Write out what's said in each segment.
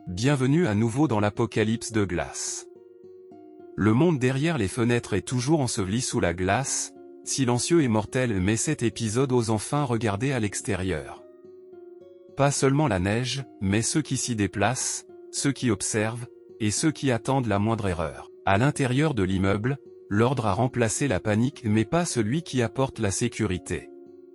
Bienvenue à nouveau dans l'apocalypse de glace. Le monde derrière les fenêtres est toujours enseveli sous la glace, silencieux et mortel, mais cet épisode ose enfin regarder à l'extérieur. Pas seulement la neige, mais ceux qui s'y déplacent, ceux qui observent, et ceux qui attendent la moindre erreur. À l'intérieur de l'immeuble, l'ordre a remplacé la panique mais pas celui qui apporte la sécurité.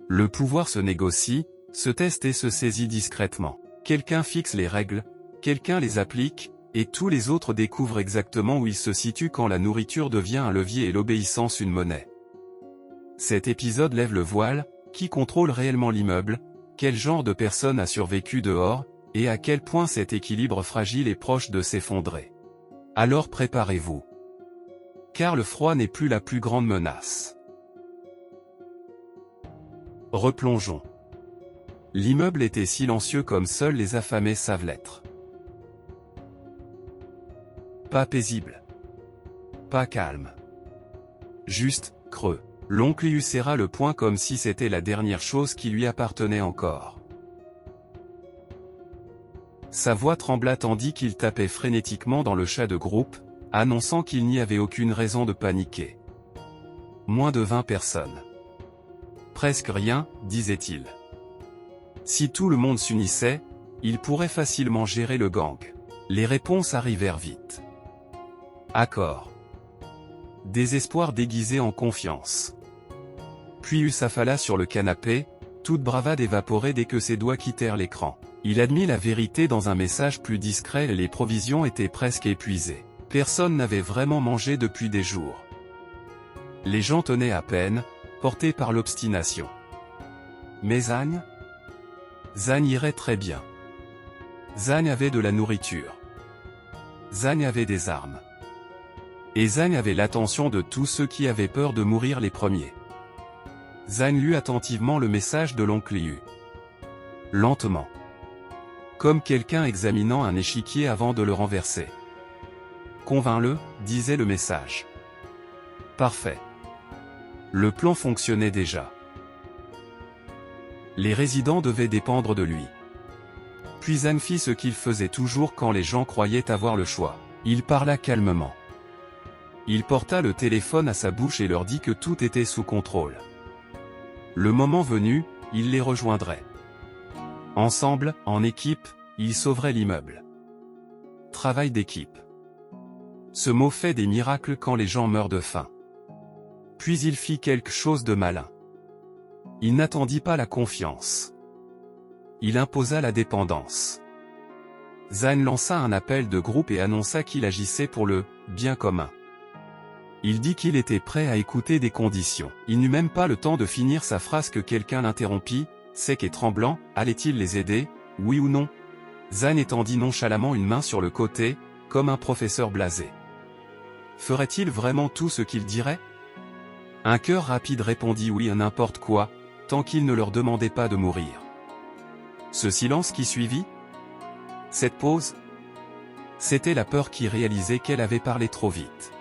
Le pouvoir se négocie, se teste et se saisit discrètement. Quelqu'un fixe les règles, quelqu'un les applique, et tous les autres découvrent exactement où ils se situent quand la nourriture devient un levier et l'obéissance une monnaie. Cet épisode lève le voile: qui contrôle réellement l'immeuble, quel genre de personne a survécu dehors, et à quel point cet équilibre fragile est proche de s'effondrer. Alors préparez-vous. Car le froid n'est plus la plus grande menace. Replongeons. L'immeuble était silencieux comme seuls les affamés savent l'être. Pas paisible. Pas calme. Juste, creux. L'oncle Yu serra le poing comme si c'était la dernière chose qui lui appartenait encore. Sa voix trembla tandis qu'il tapait frénétiquement dans le chat de groupe, annonçant qu'il n'y avait aucune raison de paniquer. Moins de 20 personnes. Presque rien, disait-il. Si tout le monde s'unissait, il pourrait facilement gérer le gang. Les réponses arrivèrent vite. Accord. Désespoir déguisé en confiance. Puis il s'affala sur le canapé, toute bravade évaporée dès que ses doigts quittèrent l'écran. Il admit la vérité dans un message plus discret: les provisions étaient presque épuisées. Personne n'avait vraiment mangé depuis des jours. Les gens tenaient à peine, portés par l'obstination. Mais Zhang irait très bien. Zhang avait de la nourriture. Zhang avait des armes. Et Zhang avait l'attention de tous ceux qui avaient peur de mourir les premiers. Zhang lut attentivement le message de l'oncle Yu. Lentement. Comme quelqu'un examinant un échiquier avant de le renverser. Convainc-le, disait le message. Parfait. Le plan fonctionnait déjà. Les résidents devaient dépendre de lui. Puis Zhang fit ce qu'il faisait toujours quand les gens croyaient avoir le choix. Il parla calmement. Il porta le téléphone à sa bouche et leur dit que tout était sous contrôle. Le moment venu, il les rejoindrait. Ensemble, en équipe, ils sauveraient l'immeuble. Travail d'équipe. Ce mot fait des miracles quand les gens meurent de faim. Puis il fit quelque chose de malin. Il n'attendit pas la confiance. Il imposa la dépendance. Zhang lança un appel de groupe et annonça qu'il agissait pour le bien commun. Il dit qu'il était prêt à écouter des conditions. Il n'eut même pas le temps de finir sa phrase que quelqu'un l'interrompit, sec et tremblant. Allait-il les aider, oui ou non? Zhang étendit nonchalamment une main sur le côté, comme un professeur blasé. Ferait-il vraiment tout ce qu'il dirait? Un cœur rapide répondit oui à n'importe quoi, tant qu'il ne leur demandait pas de mourir. Ce silence qui suivit? Cette pause? C'était la peur qui réalisait qu'elle avait parlé trop vite.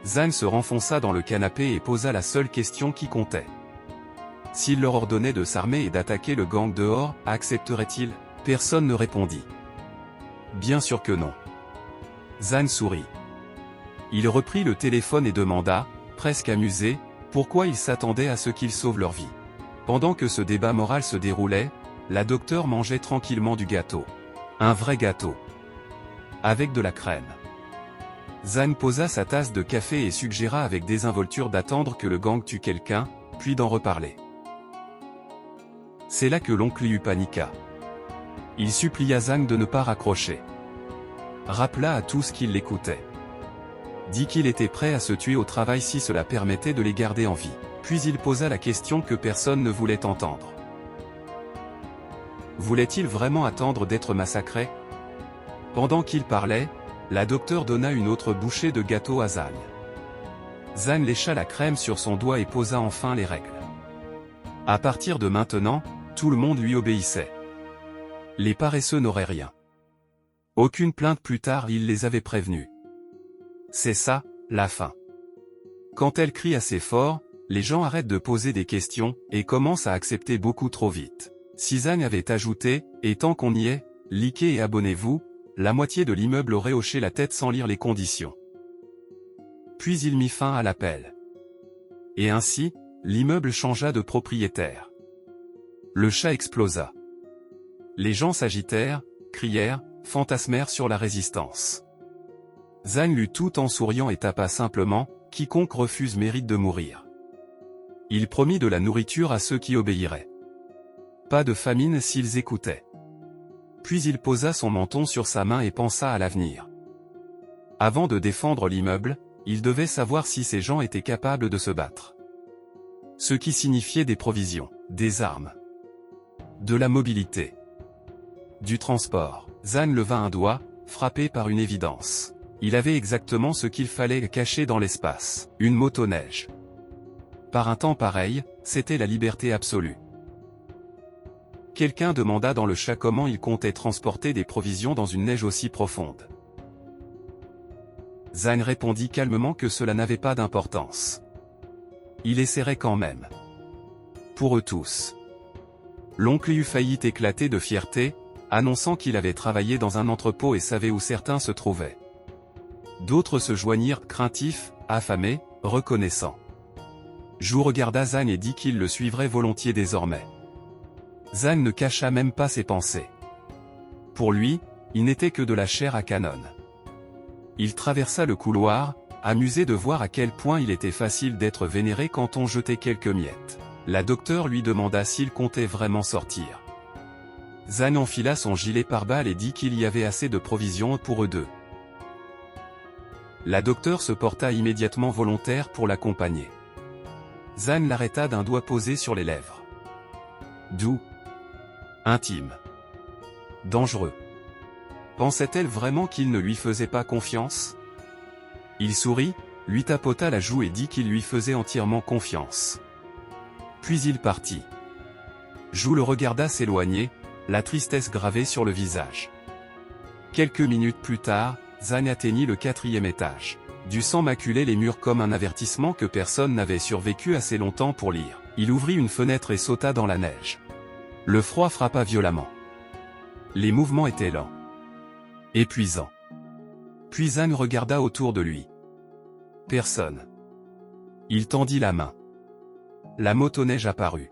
Zhang se renfonça dans le canapé et posa la seule question qui comptait. S'il leur ordonnait de s'armer et d'attaquer le gang dehors, accepteraient-ils? Personne ne répondit. Bien sûr que non. Zhang sourit. Il reprit le téléphone et demanda, presque amusé, pourquoi ils s'attendaient à ce qu'ils sauvent leur vie. Pendant que ce débat moral se déroulait, la docteure mangeait tranquillement du gâteau. Un vrai gâteau. Avec de la crème. Zhang posa sa tasse de café et suggéra avec désinvolture d'attendre que le gang tue quelqu'un, puis d'en reparler. C'est là que l'oncle Yu paniqua. Il supplia Zhang de ne pas raccrocher. Rappela à tous qu'il l'écoutait. Dit qu'il était prêt à se tuer au travail si cela permettait de les garder en vie. Puis il posa la question que personne ne voulait entendre. Voulait-il vraiment attendre d'être massacré? Pendant qu'il parlait, la docteure donna une autre bouchée de gâteau à Zhang. Zhang lécha la crème sur son doigt et posa enfin les règles. À partir de maintenant, tout le monde lui obéissait. Les paresseux n'auraient rien. Aucune plainte plus tard, il les avait prévenus. C'est ça, la fin. Quand elle crie assez fort, les gens arrêtent de poser des questions, et commencent à accepter beaucoup trop vite. Si Zhang avait ajouté, et tant qu'on y est, likez et abonnez-vous, la moitié de l'immeuble aurait hoché la tête sans lire les conditions. Puis il mit fin à l'appel. Et ainsi, l'immeuble changea de propriétaire. Le chat explosa. Les gens s'agitèrent, crièrent, fantasmèrent sur la résistance. Zhang lut tout en souriant et tapa simplement, « Quiconque refuse mérite de mourir ». Il promit de la nourriture à ceux qui obéiraient. Pas de famine s'ils écoutaient. Puis il posa son menton sur sa main et pensa à l'avenir. Avant de défendre l'immeuble, il devait savoir si ces gens étaient capables de se battre. Ce qui signifiait des provisions, des armes, de la mobilité, du transport. Zhang leva un doigt, frappé par une évidence. Il avait exactement ce qu'il fallait cacher dans l'espace, une motoneige. Par un temps pareil, c'était la liberté absolue. Quelqu'un demanda dans le chat comment il comptait transporter des provisions dans une neige aussi profonde. Zhang répondit calmement que cela n'avait pas d'importance. Il essaierait quand même. Pour eux tous. L'oncle eut failli éclater de fierté, annonçant qu'il avait travaillé dans un entrepôt et savait où certains se trouvaient. D'autres se joignirent craintifs, affamés, reconnaissants. Zhou regarda Zhang et dit qu'il le suivrait volontiers désormais. Zhang ne cacha même pas ses pensées. Pour lui, il n'était que de la chair à canon. Il traversa le couloir, amusé de voir à quel point il était facile d'être vénéré quand on jetait quelques miettes. La docteure lui demanda s'il comptait vraiment sortir. Zhang enfila son gilet pare-balles et dit qu'il y avait assez de provisions pour eux deux. La docteure se porta immédiatement volontaire pour l'accompagner. Zhang l'arrêta d'un doigt posé sur les lèvres. Doux. Intime. Dangereux. Pensait-elle vraiment qu'il ne lui faisait pas confiance? Il sourit, lui tapota la joue et dit qu'il lui faisait entièrement confiance. Puis il partit. Zhou le regarda s'éloigner, la tristesse gravée sur le visage. Quelques minutes plus tard, Zhang atteignit le 4e étage. Du sang maculait les murs comme un avertissement que personne n'avait survécu assez longtemps pour lire. Il ouvrit une fenêtre et sauta dans la neige. Le froid frappa violemment. Les mouvements étaient lents. Épuisants. Puis Zhang regarda autour de lui. Personne. Il tendit la main. La motoneige apparut.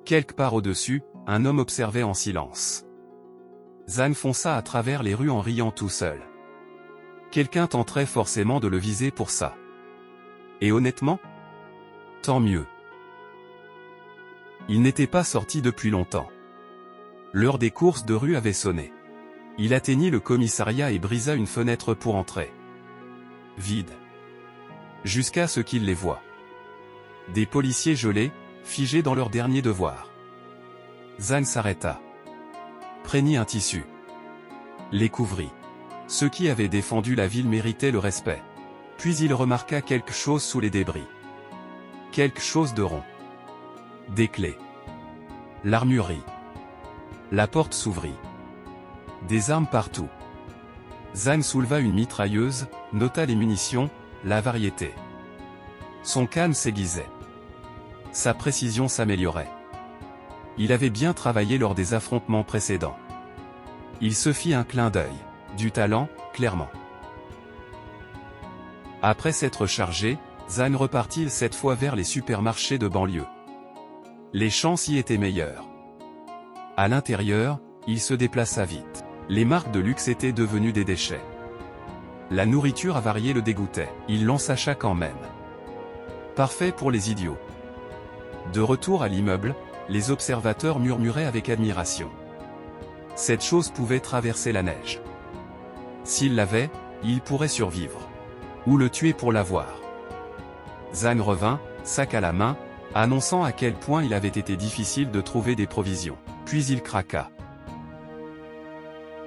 Quelque part au-dessus, un homme observait en silence. Zhang fonça à travers les rues en riant tout seul. Quelqu'un tenterait forcément de le viser pour ça. Et honnêtement, tant mieux. Il n'était pas sorti depuis longtemps. L'heure des courses de rue avait sonné. Il atteignit le commissariat et brisa une fenêtre pour entrer. Vide. Jusqu'à ce qu'il les voie. Des policiers gelés, figés dans leur dernier devoir. Zhang s'arrêta. Preignit un tissu. Les couvrit. Ceux qui avaient défendu la ville méritaient le respect. Puis il remarqua quelque chose sous les débris. Quelque chose de rond. Des clés. L'armurerie. La porte s'ouvrit. Des armes partout. Zhang souleva une mitrailleuse, nota les munitions, la variété. Son calme s'aiguisait. Sa précision s'améliorait. Il avait bien travaillé lors des affrontements précédents. Il se fit un clin d'œil. Du talent, clairement. Après s'être chargé, Zhang repartit cette fois vers les supermarchés de banlieue. Les chances y étaient meilleures. À l'intérieur, il se déplaça vite. Les marques de luxe étaient devenues des déchets. La nourriture avariée le dégoûtait. Il l'en sacha quand même. Parfait pour les idiots. De retour à l'immeuble, les observateurs murmuraient avec admiration. Cette chose pouvait traverser la neige. S'il l'avait, il pourrait survivre. Ou le tuer pour l'avoir. Zhang revint, sac à la main, annonçant à quel point il avait été difficile de trouver des provisions. Puis il craqua.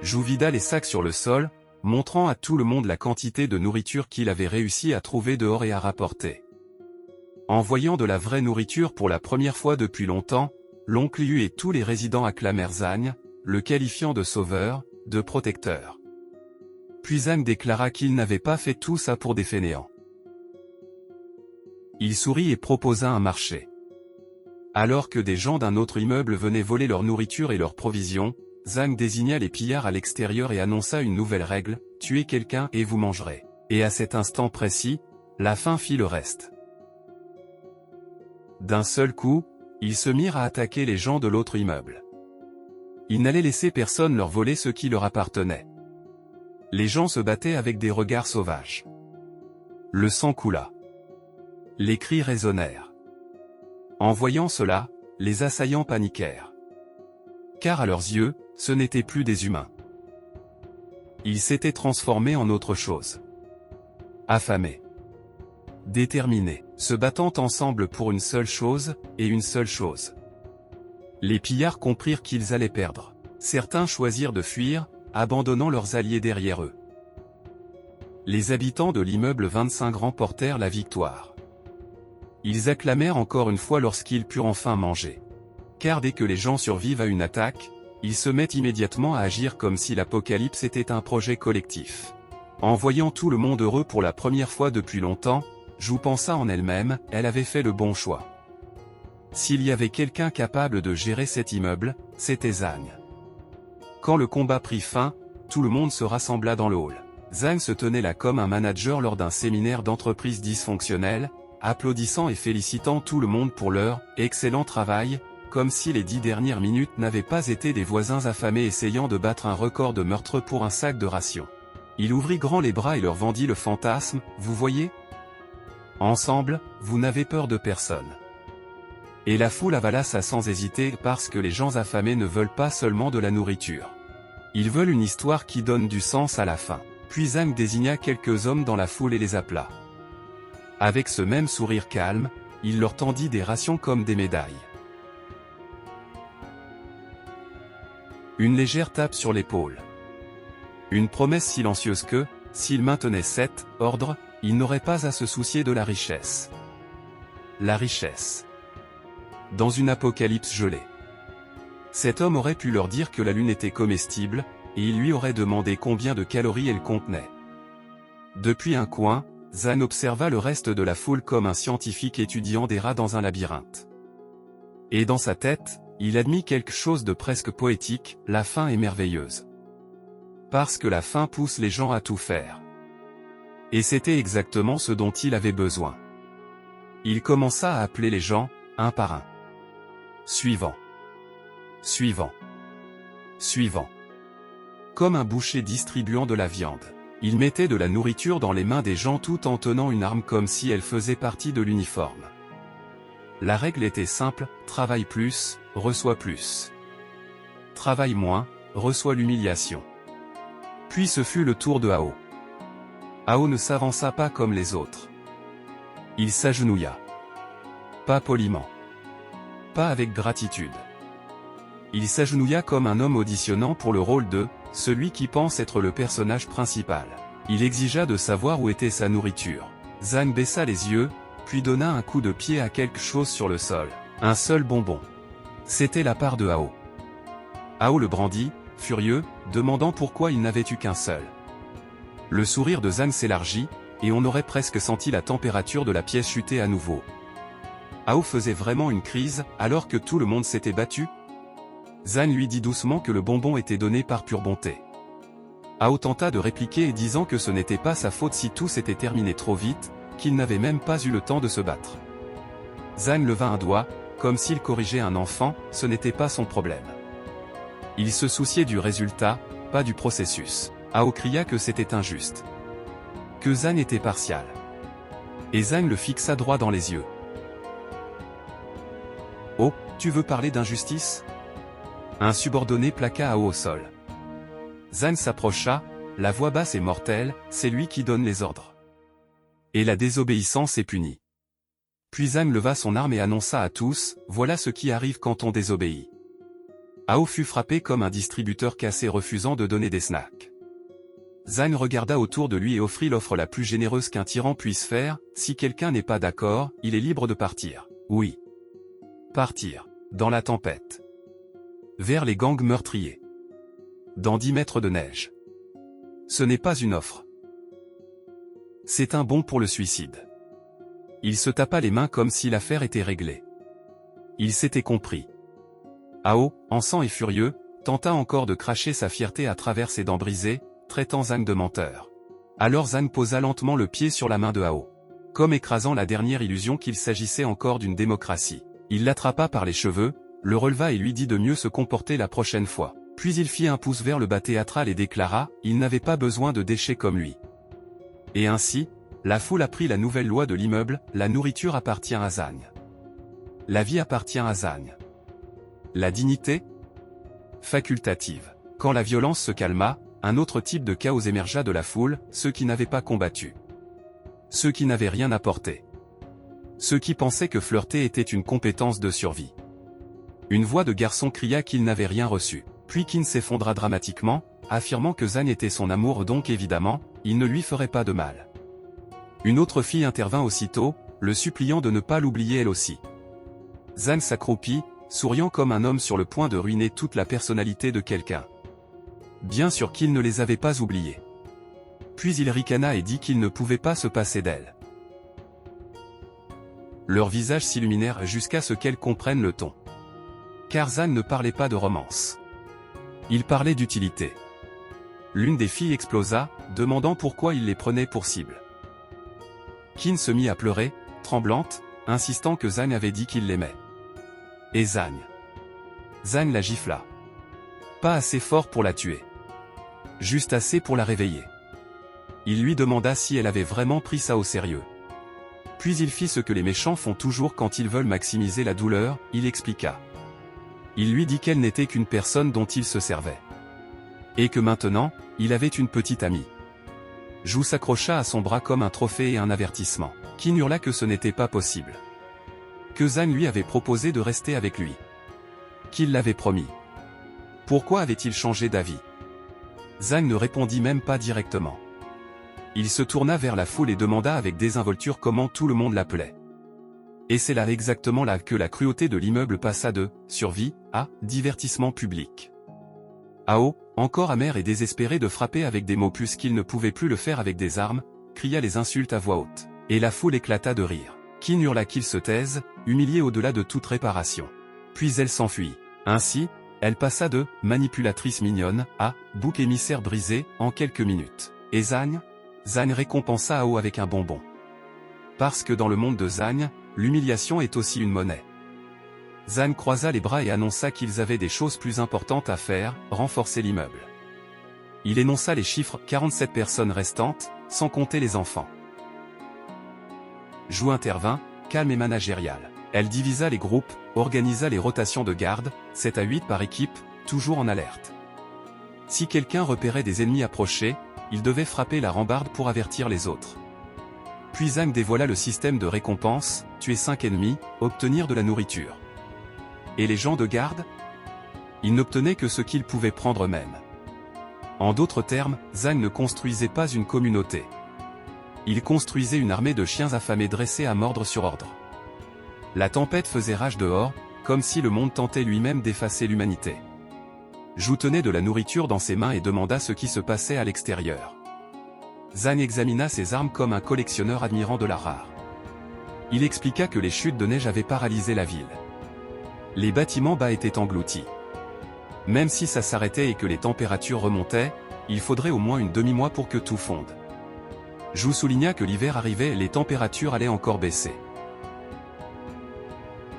Zhou vida les sacs sur le sol, montrant à tout le monde la quantité de nourriture qu'il avait réussi à trouver dehors et à rapporter. En voyant de la vraie nourriture pour la première fois depuis longtemps, l'oncle Yu et tous les résidents acclamèrent Zhang, le qualifiant de sauveur, de protecteur. Puis Zhang déclara qu'il n'avait pas fait tout ça pour des fainéants. Il sourit et proposa un marché. Alors que des gens d'un autre immeuble venaient voler leur nourriture et leurs provisions, Zhang désigna les pillards à l'extérieur et annonça une nouvelle règle, tuez quelqu'un et vous mangerez. Et à cet instant précis, la faim fit le reste. D'un seul coup, ils se mirent à attaquer les gens de l'autre immeuble. Ils n'allaient laisser personne leur voler ce qui leur appartenait. Les gens se battaient avec des regards sauvages. Le sang coula. Les cris résonnèrent. En voyant cela, les assaillants paniquèrent. Car à leurs yeux, ce n'étaient plus des humains. Ils s'étaient transformés en autre chose. Affamés. Déterminés, se battant ensemble pour une seule chose, et une seule chose. Les pillards comprirent qu'ils allaient perdre. Certains choisirent de fuir, abandonnant leurs alliés derrière eux. Les habitants de l'immeuble 25 remportèrent la victoire. Ils acclamèrent encore une fois lorsqu'ils purent enfin manger. Car dès que les gens survivent à une attaque, ils se mettent immédiatement à agir comme si l'apocalypse était un projet collectif. En voyant tout le monde heureux pour la première fois depuis longtemps, Zhu pensa en elle-même, elle avait fait le bon choix. S'il y avait quelqu'un capable de gérer cet immeuble, c'était Zhang. Quand le combat prit fin, tout le monde se rassembla dans le hall. Zhang se tenait là comme un manager lors d'un séminaire d'entreprise dysfonctionnelle, applaudissant et félicitant tout le monde pour leur « excellent travail », comme si les 10 dernières minutes n'avaient pas été des voisins affamés essayant de battre un record de meurtre pour un sac de rations. Il ouvrit grand les bras et leur vendit le fantasme, vous voyez ? Ensemble, vous n'avez peur de personne. Et la foule avala ça sans hésiter parce que les gens affamés ne veulent pas seulement de la nourriture. Ils veulent une histoire qui donne du sens à la fin. Puis Zhang désigna quelques hommes dans la foule et les appela. Avec ce même sourire calme, il leur tendit des rations comme des médailles. Une légère tape sur l'épaule. Une promesse silencieuse que, s'il maintenait cet ordre, il n'aurait pas à se soucier de la richesse. La richesse. Dans une apocalypse gelée. Cet homme aurait pu leur dire que la lune était comestible, et il lui aurait demandé combien de calories elle contenait. Depuis un coin, Zhang observa le reste de la foule comme un scientifique étudiant des rats dans un labyrinthe. Et dans sa tête, il admit quelque chose de presque poétique, la faim est merveilleuse. Parce que la faim pousse les gens à tout faire. Et c'était exactement ce dont il avait besoin. Il commença à appeler les gens, un par un. Suivant. Suivant. Suivant. Comme un boucher distribuant de la viande. Il mettait de la nourriture dans les mains des gens tout en tenant une arme comme si elle faisait partie de l'uniforme. La règle était simple, travaille plus, reçois plus. Travaille moins, reçois l'humiliation. Puis ce fut le tour de Hao. Hao ne s'avança pas comme les autres. Il s'agenouilla. Pas poliment. Pas avec gratitude. Il s'agenouilla comme un homme auditionnant pour le rôle de « celui qui pense être le personnage principal ». Il exigea de savoir où était sa nourriture. Zhang baissa les yeux, puis donna un coup de pied à quelque chose sur le sol. Un seul bonbon. C'était la part de Hao. Hao le brandit, furieux, demandant pourquoi il n'avait eu qu'un seul. Le sourire de Zhang s'élargit, et on aurait presque senti la température de la pièce chuter à nouveau. Hao faisait vraiment une crise, alors que tout le monde s'était battu. Zhang lui dit doucement que le bonbon était donné par pure bonté. Hao tenta de répliquer et disant que ce n'était pas sa faute si tout s'était terminé trop vite, qu'il n'avait même pas eu le temps de se battre. Zhang leva un doigt, comme s'il corrigeait un enfant, ce n'était pas son problème. Il se souciait du résultat, pas du processus. Hao cria que c'était injuste. Que Zhang était partial. Et Zhang le fixa droit dans les yeux. Oh, tu veux parler d'injustice ? Un subordonné plaqua Hao au sol. Zhang s'approcha, la voix basse et mortelle, c'est lui qui donne les ordres. Et la désobéissance est punie. Puis Zhang leva son arme et annonça à tous, voilà ce qui arrive quand on désobéit. Hao fut frappé comme un distributeur cassé refusant de donner des snacks. Zhang regarda autour de lui et offrit l'offre la plus généreuse qu'un tyran puisse faire, si quelqu'un n'est pas d'accord, il est libre de partir. Oui. Partir. Dans la tempête. Vers les gangs meurtriers. Dans 10 mètres de neige. Ce n'est pas une offre. C'est un bon pour le suicide. Il se tapa les mains comme si l'affaire était réglée. Il s'était compris. Hao, en sang et furieux, tenta encore de cracher sa fierté à travers ses dents brisées, traitant Zhang de menteur. Alors Zhang posa lentement le pied sur la main de Hao. Comme écrasant la dernière illusion qu'il s'agissait encore d'une démocratie. Il l'attrapa par les cheveux, le releva et lui dit de mieux se comporter la prochaine fois. Puis il fit un pouce vers le bas théâtral et déclara, il n'avait pas besoin de déchets comme lui. Et ainsi, la foule apprit la nouvelle loi de l'immeuble, la nourriture appartient à Zhang. La vie appartient à Zhang. La dignité? Facultative. Quand la violence se calma, un autre type de chaos émergea de la foule, ceux qui n'avaient pas combattu. Ceux qui n'avaient rien apporté. Ceux qui pensaient que flirter était une compétence de survie. Une voix de garçon cria qu'il n'avait rien reçu. Puis Qin s'effondra dramatiquement, affirmant que Zhang était son amour donc évidemment, il ne lui ferait pas de mal. Une autre fille intervint aussitôt, le suppliant de ne pas l'oublier elle aussi. Zhang s'accroupit, souriant comme un homme sur le point de ruiner toute la personnalité de quelqu'un. Bien sûr qu'il ne les avait pas oubliés. Puis il ricana et dit qu'il ne pouvait pas se passer d'elle. Leurs visages s'illuminèrent jusqu'à ce qu'elles comprennent le ton. Car Zhang ne parlait pas de romance. Il parlait d'utilité. L'une des filles explosa, demandant pourquoi il les prenait pour cible. Qin se mit à pleurer, tremblante, insistant que Zhang avait dit qu'il l'aimait. Et Zhang la gifla. Pas assez fort pour la tuer. Juste assez pour la réveiller. Il lui demanda si elle avait vraiment pris ça au sérieux. Puis il fit ce que les méchants font toujours quand ils veulent maximiser la douleur, il expliqua. Il lui dit qu'elle n'était qu'une personne dont il se servait. Et que maintenant, il avait une petite amie. Zhou s'accrocha à son bras comme un trophée et un avertissement. Qin hurla que ce n'était pas possible. Que Zhang lui avait proposé de rester avec lui. Qu'il l'avait promis. Pourquoi avait-il changé d'avis? Zhang ne répondit même pas directement. Il se tourna vers la foule et demanda avec désinvolture comment tout le monde l'appelait. Et c'est là exactement là que la cruauté de l'immeuble passa de « survie » à « divertissement public ». Hao, encore amer et désespéré de frapper avec des mots puisqu'il ne pouvait plus le faire avec des armes, cria les insultes à voix haute. Et la foule éclata de rire. Qin hurla qu'il se taise, humilié au-delà de toute réparation. Puis elle s'enfuit. Ainsi, elle passa de « manipulatrice mignonne » à « bouc émissaire brisé » en quelques minutes. Et Zhang récompensa Hao avec un bonbon. Parce que dans le monde de Zhang, l'humiliation est aussi une monnaie. Zhang croisa les bras et annonça qu'ils avaient des choses plus importantes à faire, renforcer l'immeuble. Il énonça les chiffres 47 personnes restantes, sans compter les enfants. Zhou intervint, calme et managérial. Elle divisa les groupes, organisa les rotations de garde, 7 à 8 par équipe, toujours en alerte. Si quelqu'un repérait des ennemis approcher, il devait frapper la rambarde pour avertir les autres. Puis Zhang dévoila le système de récompense, tuer 5 ennemis, obtenir de la nourriture. Et les gens de garde? Ils n'obtenaient que ce qu'ils pouvaient prendre eux-mêmes. En d'autres termes, Zhang ne construisait pas une communauté. Il construisait une armée de chiens affamés dressés à mordre sur ordre. La tempête faisait rage dehors, comme si le monde tentait lui-même d'effacer l'humanité. Zhou tenait de la nourriture dans ses mains et demanda ce qui se passait à l'extérieur. Zhang examina ses armes comme un collectionneur admirant de l'art rare. Il expliqua que les chutes de neige avaient paralysé la ville. Les bâtiments bas étaient engloutis. Même si ça s'arrêtait et que les températures remontaient, il faudrait au moins une demi-mois pour que tout fonde. Zhou souligna que l'hiver arrivait et les températures allaient encore baisser.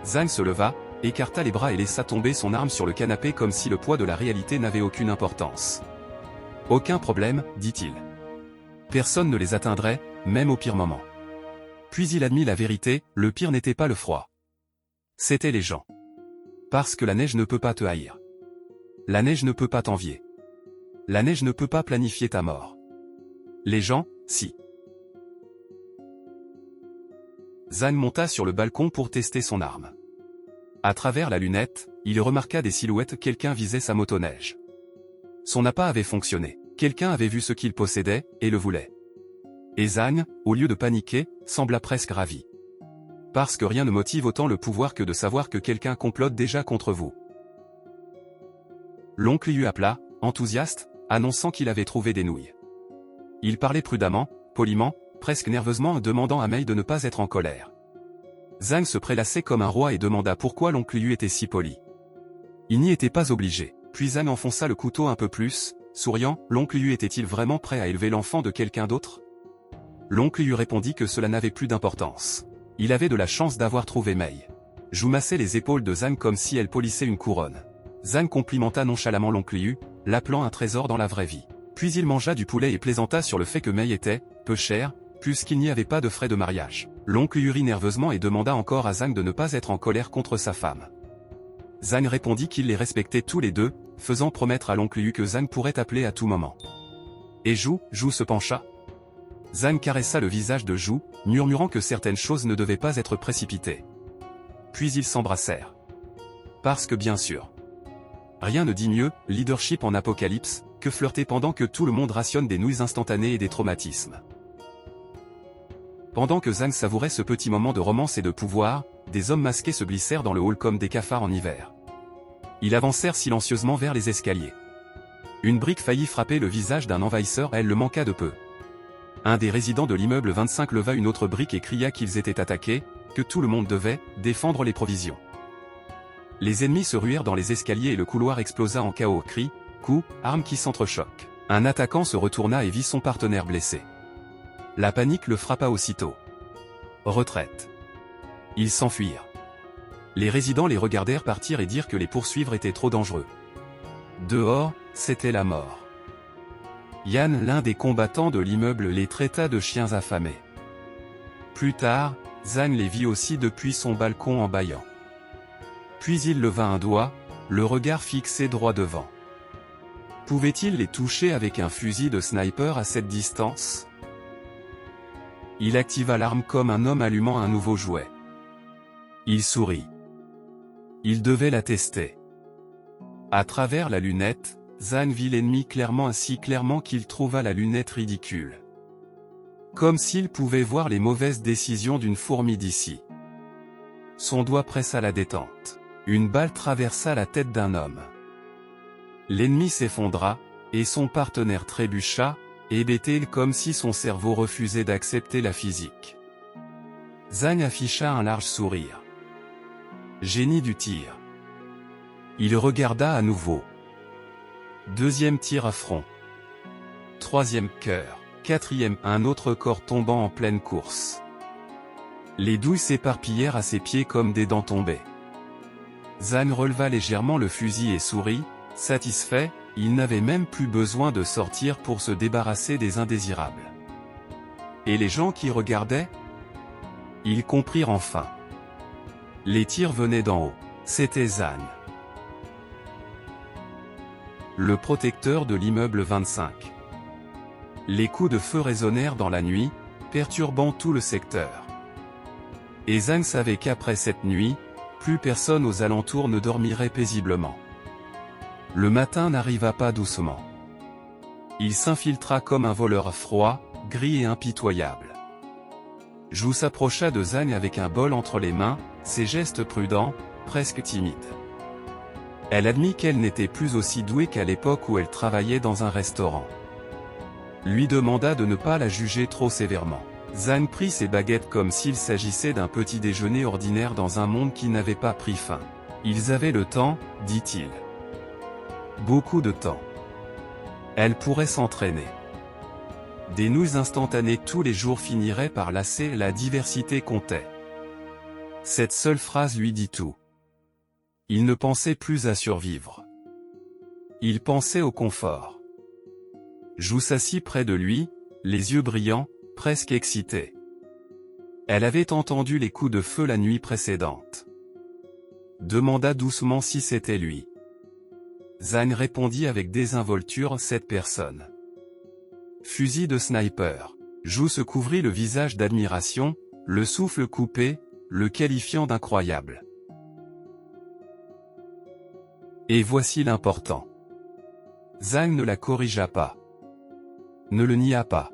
Zhang se leva, écarta les bras et laissa tomber son arme sur le canapé comme si le poids de la réalité n'avait aucune importance. Aucun problème, dit-il. Personne ne les atteindrait, même au pire moment. Puis il admit la vérité, le pire n'était pas le froid. C'étaient les gens. Parce que la neige ne peut pas te haïr. La neige ne peut pas t'envier. La neige ne peut pas planifier ta mort. Les gens, si. Zhang monta sur le balcon pour tester son arme. À travers la lunette, il remarqua des silhouettes, quelqu'un visait sa motoneige. Son appât avait fonctionné. Quelqu'un avait vu ce qu'il possédait, et le voulait. Et Zhang, au lieu de paniquer, sembla presque ravi. Parce que rien ne motive autant le pouvoir que de savoir que quelqu'un complote déjà contre vous. L'oncle Yu appela, enthousiaste, annonçant qu'il avait trouvé des nouilles. Il parlait prudemment, poliment, presque nerveusement, demandant à Mei de ne pas être en colère. Zhang se prélassait comme un roi et demanda pourquoi l'oncle Yu était si poli. Il n'y était pas obligé. Puis Zhang enfonça le couteau un peu plus, souriant. L'oncle Yu était-il vraiment prêt à élever l'enfant de quelqu'un d'autre? L'oncle Yu répondit que cela n'avait plus d'importance. Il avait de la chance d'avoir trouvé Mei. Zhu massait les épaules de Zhang comme si elle polissait une couronne. Zhang complimenta nonchalamment l'oncle Yu, l'appelant un trésor dans la vraie vie. Puis il mangea du poulet et plaisanta sur le fait que Mei était peu cher, puisqu'il n'y avait pas de frais de mariage. L'oncle Yu rit nerveusement et demanda encore à Zhang de ne pas être en colère contre sa femme. Zhang répondit qu'il les respectait tous les deux, faisant promettre à l'oncle Yu que Zhang pourrait appeler à tout moment. Et Zhu se pencha. Zhang caressa le visage de Zhu, murmurant que certaines choses ne devaient pas être précipitées. Puis ils s'embrassèrent. Parce que bien sûr. Rien ne dit mieux, leadership en apocalypse, que flirter pendant que tout le monde rationne des nouilles instantanées et des traumatismes. Pendant que Zhang savourait ce petit moment de romance et de pouvoir, des hommes masqués se glissèrent dans le hall comme des cafards en hiver. Ils avancèrent silencieusement vers les escaliers. Une brique faillit frapper le visage d'un envahisseur, elle le manqua de peu. Un des résidents de l'immeuble 25 leva une autre brique et cria qu'ils étaient attaqués, que tout le monde devait défendre les provisions. Les ennemis se ruèrent dans les escaliers et le couloir explosa en chaos. Cris, coups, armes qui s'entrechoquent. Un attaquant se retourna et vit son partenaire blessé. La panique le frappa aussitôt. Retraite. Ils s'enfuirent. Les résidents les regardèrent partir et dirent que les poursuivre était trop dangereux. Dehors, c'était la mort. Yan, l'un des combattants de l'immeuble, les traita de chiens affamés. Plus tard, Zhang les vit aussi depuis son balcon en bâillant. Puis il leva un doigt, le regard fixé droit devant. Pouvait-il les toucher avec un fusil de sniper à cette distance? Il activa l'arme comme un homme allumant un nouveau jouet. Il sourit. Il devait la tester. À travers la lunette, Zhang vit l'ennemi clairement, ainsi clairement qu'il trouva la lunette ridicule. Comme s'il pouvait voir les mauvaises décisions d'une fourmi d'ici. Son doigt pressa la détente. Une balle traversa la tête d'un homme. L'ennemi s'effondra, et son partenaire trébucha, hébété comme si son cerveau refusait d'accepter la physique. Zhang afficha un large sourire. Génie du tir. Il regarda à nouveau. Deuxième tir à front. Troisième cœur. Quatrième, un autre corps tombant en pleine course. Les douilles s'éparpillèrent à ses pieds comme des dents tombées. Zhang releva légèrement le fusil et sourit, satisfait, il n'avait même plus besoin de sortir pour se débarrasser des indésirables. Et les gens qui regardaient? Ils comprirent enfin. Les tirs venaient d'en haut. C'était Zhang. Le protecteur de l'immeuble 25. Les coups de feu résonnèrent dans la nuit, perturbant tout le secteur. Et Zhang savait qu'après cette nuit, plus personne aux alentours ne dormirait paisiblement. Le matin n'arriva pas doucement. Il s'infiltra comme un voleur froid, gris et impitoyable. Zhu s'approcha de Zhang avec un bol entre les mains, ses gestes prudents, presque timides. Elle admit qu'elle n'était plus aussi douée qu'à l'époque où elle travaillait dans un restaurant. Lui demanda de ne pas la juger trop sévèrement. Zhang prit ses baguettes comme s'il s'agissait d'un petit déjeuner ordinaire dans un monde qui n'avait pas pris fin. Ils avaient le temps, dit-il. Beaucoup de temps. Elle pourrait s'entraîner. Des nouilles instantanées tous les jours finiraient par lasser, la diversité comptait. Cette seule phrase lui dit tout. Il ne pensait plus à survivre. Il pensait au confort. Zhu s'assit près de lui, les yeux brillants, presque excité. Elle avait entendu les coups de feu la nuit précédente. Demanda doucement si c'était lui. Zhang répondit avec désinvolture, cette personne. Fusil de sniper. Zhu se couvrit le visage d'admiration, le souffle coupé, le qualifiant d'incroyable. Et voici l'important. Zhang ne la corrigea pas. Ne le nia pas.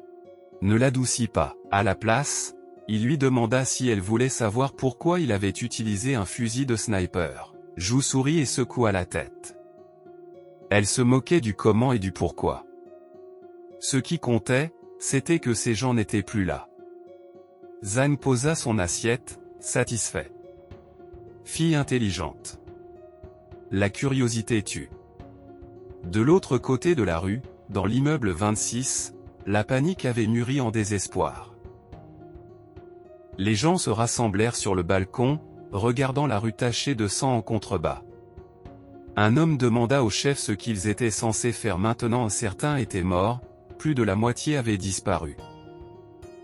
Ne l'adoucit pas. À la place, il lui demanda si elle voulait savoir pourquoi il avait utilisé un fusil de sniper. Zhu sourit et secoua la tête. Elle se moquait du comment et du pourquoi. Ce qui comptait, c'était que ces gens n'étaient plus là. Zhang posa son assiette, satisfait. Fille intelligente. La curiosité tue. De l'autre côté de la rue, dans l'immeuble 26, la panique avait mûri en désespoir. Les gens se rassemblèrent sur le balcon, regardant la rue tachée de sang en contrebas. Un homme demanda au chef ce qu'ils étaient censés faire maintenant. Certains étaient morts, plus de la moitié avait disparu.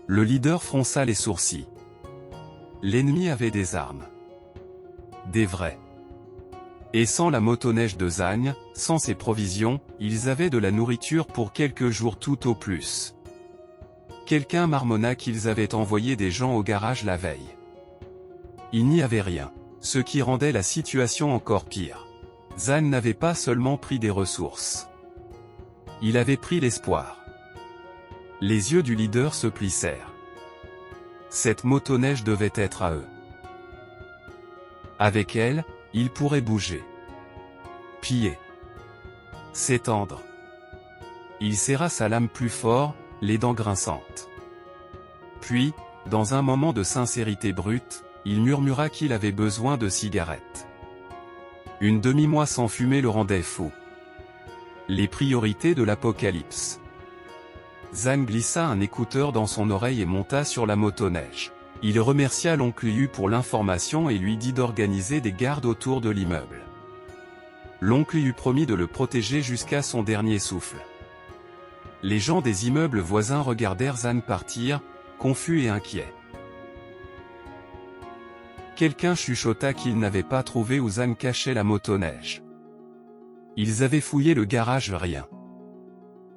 Le leader fronça les sourcils. L'ennemi avait des armes. Des vrais. Et sans la motoneige de Zagne, sans ses provisions, ils avaient de la nourriture pour quelques jours tout au plus. Quelqu'un marmonna qu'ils avaient envoyé des gens au garage la veille. Il n'y avait rien, ce qui rendait la situation encore pire. Zagne n'avait pas seulement pris des ressources. Il avait pris l'espoir. Les yeux du leader se plissèrent. Cette motoneige devait être à eux. Avec elle, ils pourraient bouger. Piller. S'étendre. Il serra sa lame plus fort, les dents grinçantes. Puis, dans un moment de sincérité brute, il murmura qu'il avait besoin de cigarettes. Une demi-mois sans fumer le rendait fou. Les priorités de l'apocalypse. Zagne glissa un écouteur dans son oreille et monta sur la motoneige. Il remercia l'oncle Yu pour l'information et lui dit d'organiser des gardes autour de l'immeuble. L'oncle Yu promit de le protéger jusqu'à son dernier souffle. Les gens des immeubles voisins regardèrent Zagne partir, confus et inquiets. Quelqu'un chuchota qu'il n'avait pas trouvé où Zagne cachait la motoneige. Ils avaient fouillé le garage, rien.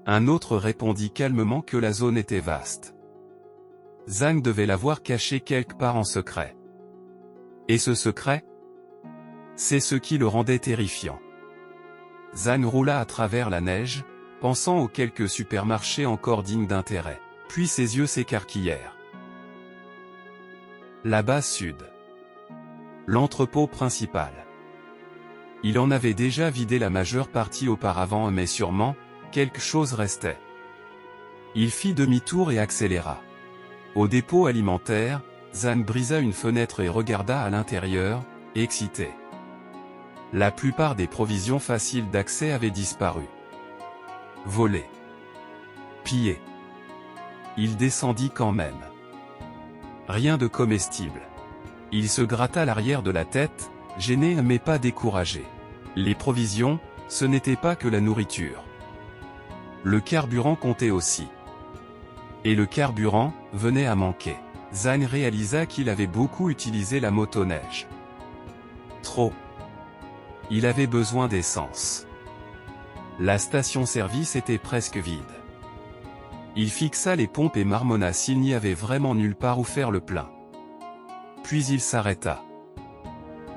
Un autre répondit calmement que la zone était vaste. Zagne devait l'avoir cachée quelque part en secret. Et ce secret? C'est ce qui le rendait terrifiant. Zagne roula à travers la neige, pensant aux quelques supermarchés encore dignes d'intérêt. Puis ses yeux s'écarquillèrent. La base sud. L'entrepôt principal. Il en avait déjà vidé la majeure partie auparavant, mais sûrement, quelque chose restait. Il fit demi-tour et accéléra. Au dépôt alimentaire, Zagne brisa une fenêtre et regarda à l'intérieur, excité. La plupart des provisions faciles d'accès avaient disparu. Volées. Pillées. Il descendit quand même. Rien de comestible. Il se gratta l'arrière de la tête, gêné mais pas découragé. Les provisions, ce n'était pas que la nourriture. Le carburant comptait aussi. Et le carburant venait à manquer. Zagne réalisa qu'il avait beaucoup utilisé la motoneige. Trop. Il avait besoin d'essence. La station-service était presque vide. Il fixa les pompes et marmonna s'il n'y avait vraiment nulle part où faire le plein. Puis il s'arrêta.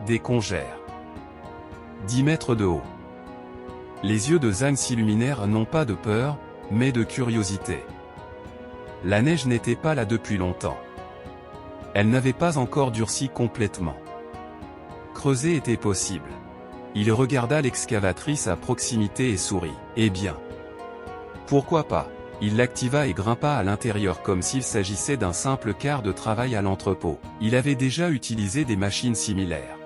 Des congères. 10 mètres de haut. Les yeux de Zagne s'illuminèrent non pas de peur, mais de curiosité. La neige n'était pas là depuis longtemps. Elle n'avait pas encore durci complètement. Creuser était possible. Il regarda l'excavatrice à proximité et sourit. Eh bien. Pourquoi pas? Il l'activa et grimpa à l'intérieur comme s'il s'agissait d'un simple quart de travail à l'entrepôt. Il avait déjà utilisé des machines similaires.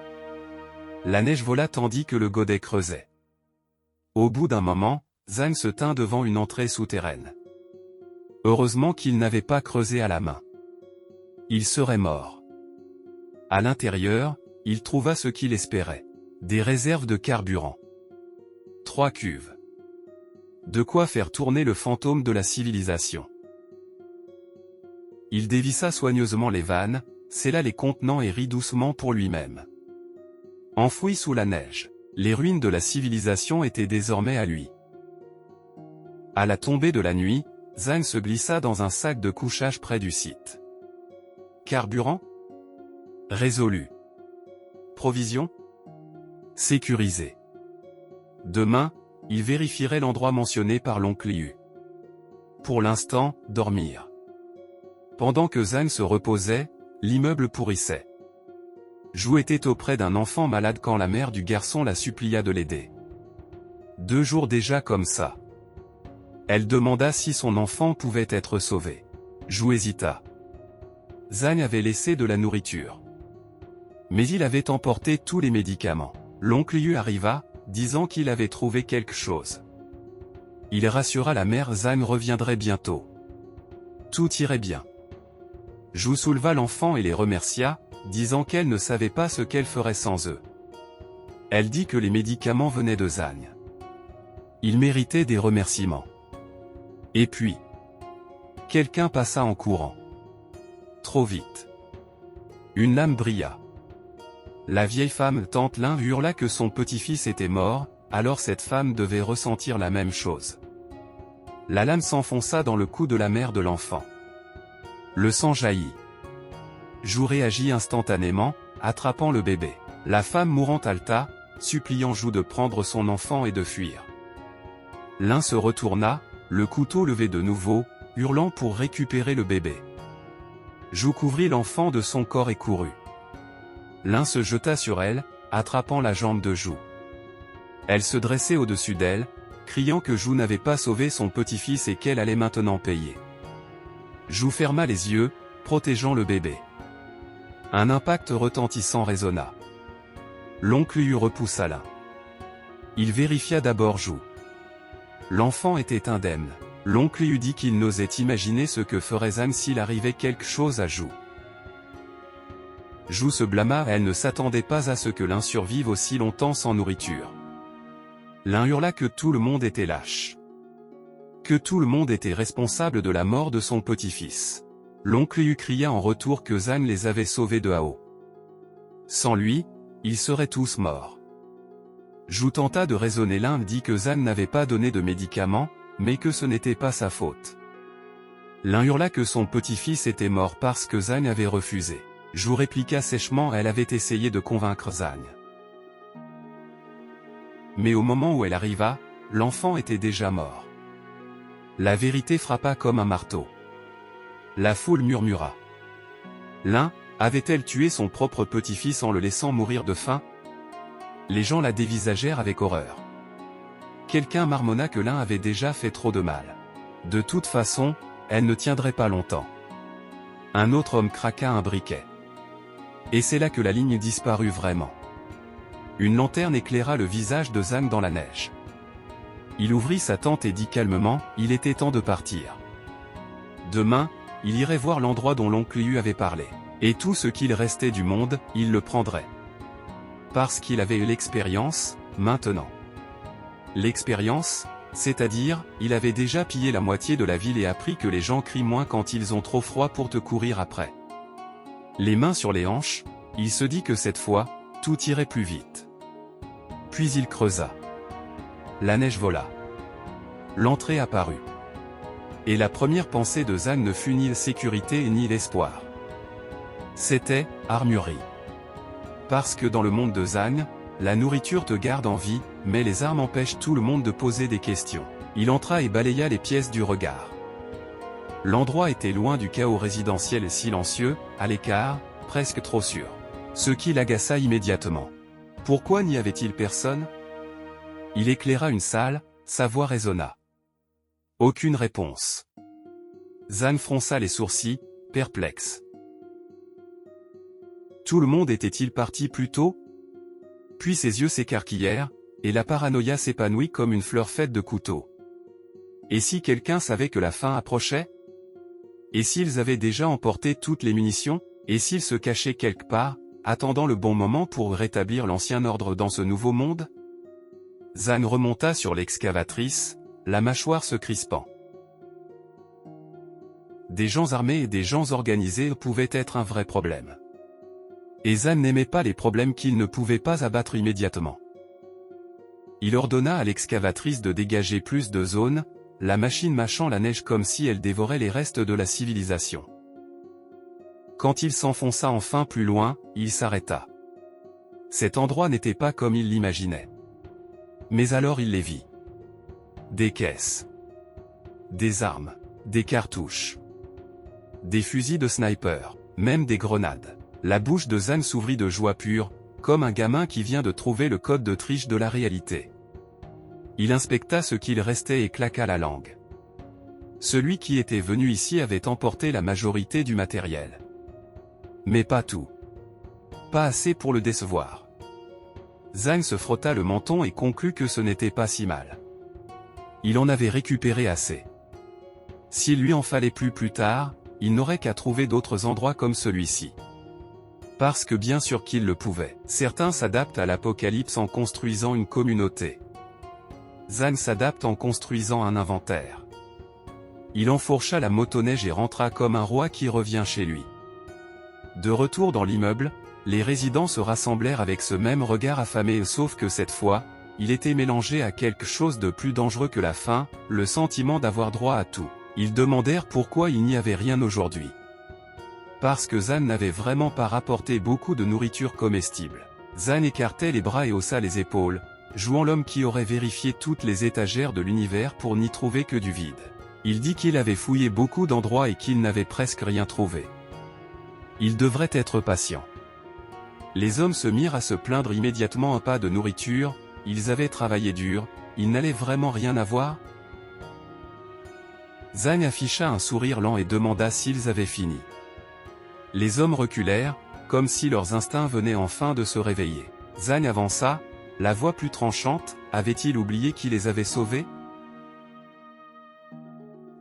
La neige vola tandis que le godet creusait. Au bout d'un moment, Zagne se tint devant une entrée souterraine. Heureusement qu'il n'avait pas creusé à la main. Il serait mort. À l'intérieur, il trouva ce qu'il espérait. Des réserves de carburant. 3 cuves. De quoi faire tourner le fantôme de la civilisation. Il dévissa soigneusement les vannes, scella les contenants et rit doucement pour lui-même. Enfoui sous la neige, les ruines de la civilisation étaient désormais à lui. À la tombée de la nuit, Zagne se glissa dans un sac de couchage près du site. Carburant? Résolu. Provisions? Sécurisé. Demain, il vérifierait l'endroit mentionné par l'oncle Yu. Pour l'instant, dormir. Pendant que Zagne se reposait, l'immeuble pourrissait. Jou était auprès d'un enfant malade quand la mère du garçon la supplia de l'aider. 2 jours déjà comme ça. Elle demanda si son enfant pouvait être sauvé. Jou hésita. Zagne avait laissé de la nourriture. Mais il avait emporté tous les médicaments. L'oncle Yu arriva, disant qu'il avait trouvé quelque chose. Il rassura la mère, Zhang reviendrait bientôt. Tout irait bien. Zhu souleva l'enfant et les remercia, disant qu'elle ne savait pas ce qu'elle ferait sans eux. Elle dit que les médicaments venaient de Zhang. Il méritait des remerciements. Et puis, quelqu'un passa en courant. Trop vite. Une lame brilla. La vieille femme, tante Lin, hurla que son petit-fils était mort, alors cette femme devait ressentir la même chose. La lame s'enfonça dans le cou de la mère de l'enfant. Le sang jaillit. Zhu réagit instantanément, attrapant le bébé. La femme mourante halta, suppliant Zhu de prendre son enfant et de fuir. Lin se retourna, le couteau levé de nouveau, hurlant pour récupérer le bébé. Zhu couvrit l'enfant de son corps et courut. Lin se jeta sur elle, attrapant la jambe de Zhu. Elle se dressait au-dessus d'elle, criant que Zhu n'avait pas sauvé son petit-fils et qu'elle allait maintenant payer. Zhu ferma les yeux, protégeant le bébé. Un impact retentissant résonna. L'oncle Yu repoussa Lin. Il vérifia d'abord Zhu. L'enfant était indemne. L'oncle Yu dit qu'il n'osait imaginer ce que ferait Zhang s'il arrivait quelque chose à Zhu. Zhu se blâma, elle ne s'attendait pas à ce que Lin survive aussi longtemps sans nourriture. Lin hurla que tout le monde était lâche. Que tout le monde était responsable de la mort de son petit-fils. L'oncle Yu cria en retour que Zhang les avait sauvés de Hao. Sans lui, ils seraient tous morts. Zhu tenta de raisonner. Lin dit que Zhang n'avait pas donné de médicaments, mais que ce n'était pas sa faute. Lin hurla que son petit-fils était mort parce que Zhang avait refusé. Zhu répliqua sèchement, elle avait essayé de convaincre Zhang. Mais au moment où elle arriva, l'enfant était déjà mort. La vérité frappa comme un marteau. La foule murmura. Lin, avait-elle tué son propre petit-fils en le laissant mourir de faim? Les gens la dévisagèrent avec horreur. Quelqu'un marmonna que Lin avait déjà fait trop de mal. De toute façon, elle ne tiendrait pas longtemps. Un autre homme craqua un briquet. Et c'est là que la ligne disparut vraiment. Une lanterne éclaira le visage de Zhang dans la neige. Il ouvrit sa tente et dit calmement, il était temps de partir. Demain, il irait voir l'endroit dont l'oncle Yu avait parlé. Et tout ce qu'il restait du monde, il le prendrait. Parce qu'il avait eu l'expérience, maintenant. L'expérience, c'est-à-dire, il avait déjà pillé la moitié de la ville et appris que les gens crient moins quand ils ont trop froid pour te courir après. Les mains sur les hanches, il se dit que cette fois, tout irait plus vite. Puis il creusa. La neige vola. L'entrée apparut. Et la première pensée de Zhang ne fut ni la sécurité ni l'espoir. C'était, armurerie. Parce que dans le monde de Zhang, la nourriture te garde en vie, mais les armes empêchent tout le monde de poser des questions. Il entra et balaya les pièces du regard. L'endroit était loin du chaos résidentiel silencieux, à l'écart, presque trop sûr. Ce qui l'agaça immédiatement. Pourquoi n'y avait-il personne? Il éclaira une salle, sa voix résonna. Aucune réponse. Zhang fronça les sourcils, perplexe. Tout le monde était-il parti plus tôt? Puis ses yeux s'écarquillèrent, et la paranoïa s'épanouit comme une fleur faite de couteaux. Et si quelqu'un savait que la fin approchait? Et s'ils avaient déjà emporté toutes les munitions? Et s'ils se cachaient quelque part, attendant le bon moment pour rétablir l'ancien ordre dans ce nouveau monde? Zhang remonta sur l'excavatrice, la mâchoire se crispant. Des gens armés et des gens organisés pouvaient être un vrai problème. Et Zhang n'aimait pas les problèmes qu'il ne pouvait pas abattre immédiatement. Il ordonna à l'excavatrice de dégager plus de zones, la machine mâchant la neige comme si elle dévorait les restes de la civilisation. Quand il s'enfonça enfin plus loin, il s'arrêta. Cet endroit n'était pas comme il l'imaginait. Mais alors il les vit. Des caisses. Des armes. Des cartouches. Des fusils de sniper. Même des grenades. La bouche de Zhang s'ouvrit de joie pure, comme un gamin qui vient de trouver le code de triche de la réalité. Il inspecta ce qu'il restait et claqua la langue. Celui qui était venu ici avait emporté la majorité du matériel. Mais pas tout. Pas assez pour le décevoir. Zhang se frotta le menton et conclut que ce n'était pas si mal. Il en avait récupéré assez. S'il lui en fallait plus tard, il n'aurait qu'à trouver d'autres endroits comme celui-ci. Parce que bien sûr qu'il le pouvait. Certains s'adaptent à l'apocalypse en construisant une communauté. Zhang s'adapte en construisant un inventaire. Il enfourcha la motoneige et rentra comme un roi qui revient chez lui. De retour dans l'immeuble, les résidents se rassemblèrent avec ce même regard affamé, sauf que cette fois, il était mélangé à quelque chose de plus dangereux que la faim, le sentiment d'avoir droit à tout. Ils demandèrent pourquoi il n'y avait rien aujourd'hui. Parce que Zhang n'avait vraiment pas rapporté beaucoup de nourriture comestible. Zhang écartait les bras et haussa les épaules, jouant l'homme qui aurait vérifié toutes les étagères de l'univers pour n'y trouver que du vide. Il dit qu'il avait fouillé beaucoup d'endroits et qu'il n'avait presque rien trouvé. Il devrait être patient. Les hommes se mirent à se plaindre immédiatement un pas de nourriture, ils avaient travaillé dur, ils n'allaient vraiment rien avoir. Zhang afficha un sourire lent et demanda s'ils avaient fini. Les hommes reculèrent, comme si leurs instincts venaient enfin de se réveiller. Zhang avança, la voix plus tranchante, avait-il oublié qui les avait sauvés?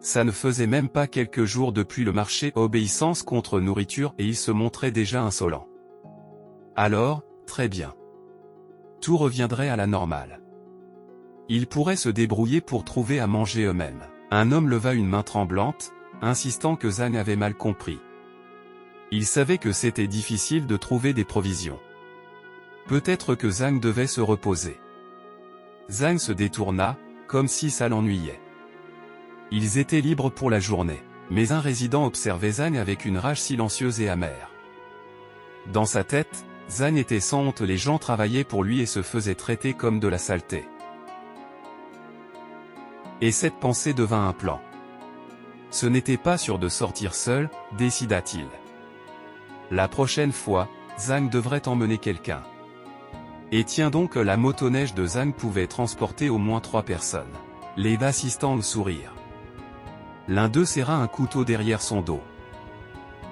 Ça ne faisait même pas quelques jours depuis le marché obéissance contre nourriture et il se montrait déjà insolent. Alors, très bien. Tout reviendrait à la normale. Ils pourraient se débrouiller pour trouver à manger eux-mêmes. Un homme leva une main tremblante, insistant que Zhang avait mal compris. Il savait que c'était difficile de trouver des provisions. Peut-être que Zhang devait se reposer. Zhang se détourna, comme si ça l'ennuyait. Ils étaient libres pour la journée, mais un résident observait Zhang avec une rage silencieuse et amère. Dans sa tête, Zhang était sans honte, les gens travaillaient pour lui et se faisaient traiter comme de la saleté. Et cette pensée devint un plan. Ce n'était pas sûr de sortir seul, décida-t-il. La prochaine fois, Zhang devrait emmener quelqu'un. Et tiens donc, la motoneige de Zhang pouvait transporter au moins 3 personnes. Les assistants le sourirent. L'un d'eux serra un couteau derrière son dos.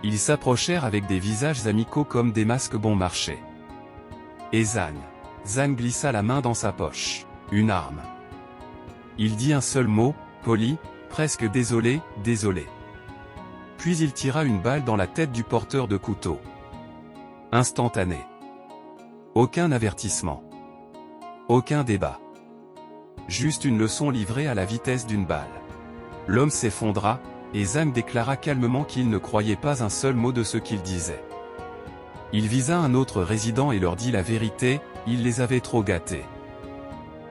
Ils s'approchèrent avec des visages amicaux comme des masques bon marché. Et Zhang glissa la main dans sa poche. Une arme. Il dit un seul mot, poli, presque désolé, désolé. Puis il tira une balle dans la tête du porteur de couteau. Instantané. Aucun avertissement. Aucun débat. Juste une leçon livrée à la vitesse d'une balle. L'homme s'effondra, et Zhang déclara calmement qu'il ne croyait pas un seul mot de ce qu'il disait. Il visa un autre résident et leur dit la vérité, il les avait trop gâtés.